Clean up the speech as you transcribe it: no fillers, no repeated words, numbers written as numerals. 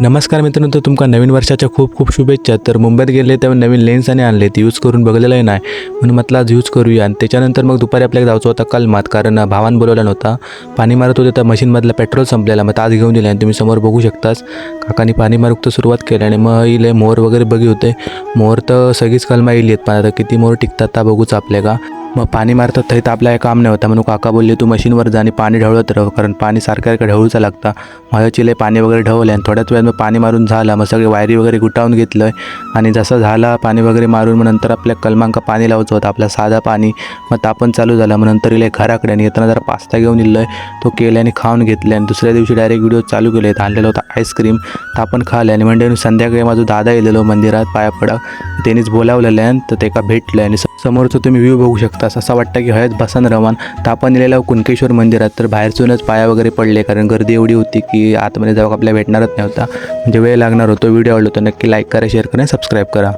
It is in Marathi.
नमस्कार मित्रांनो, तर तुमका नवीन वर्षाच्या खूप खूप शुभेच्छा. तर मुंबईत गेले तेव्हा नवीन लेन्स आणि आणले ते यूज करून बघलेलं नाही, म्हणून म्हटलं आज यूज करूया. आणि त्याच्यानंतर मग दुपारी आपल्याला जायचं होता कलमात, कारण भावान बोलवला नव्हता. पाणी मारत होते तर मशीनमधलं पेट्रोल संपलेला, मग आज घेऊन दिलं. आणि तुम्ही समोर बघू शकताच काकानी पाणी मारूक तर सुरुवात केली. आणि मग इले मोर वगैरे बघी होते. मोर तर सगळीच कलमा येईल आहेत, पण आता किती मोर टिकतात ता बघूच आपल्या का. मग पाणी मारतात तरी तर आपलं हे काम नाही होता, म्हणून काका बोलले तू मशीनवर जा आणि पाणी ढवळत राह, कारण पाणी सारखं ढवळूचं लागतं. माझ्या चिले पाणी वगैरे ढवलं आणि थोड्याच वेळात मग पाणी मारून झाला. मग सगळे वायरी वगैरे गुटावून घेतलं आहे. आणि जसं झाला पाणी वगैरे मारून, मग नंतर आपल्या कलमांका पाणी लावायचं होतं, आपला साधा पाणी. मग तापण चालू झाला. मग नंतर इले घराकडे आणि येताना जरा पास्ता घेऊन इल्लो आहे, तो केला आणि खाऊन घेतले. आणि दुसऱ्या दिवशी डायरेक्ट व्हिडिओ चालू केले. आणलेलं होतं आईस्क्रीम, तापण खाल्लं. आणि म्हणजे संध्याकाळी माझा दादा येलेलो मंदिरात पाया पडा, त्यांनीच बोलावलेलं आहे. तर ते का भेटलं आणि समोरचं तुम्ही व्ह्यू बघू शकता. असं वाटतं की हयच बसन रवान. तर आपण इलेला कुणकेश्वर मंदिरात, तर बाहेरचूनच पाया वगैरे पडले, कारण गर्दी एवढी होती की आतमध्ये जाऊ आपल्याला भेटणारच नव्हता. म्हणजे वेळ लागणार होतो. व्हिडिओ आवडला तर नक्की लाईक करा, शेअर करा, सबस्क्राईब करा.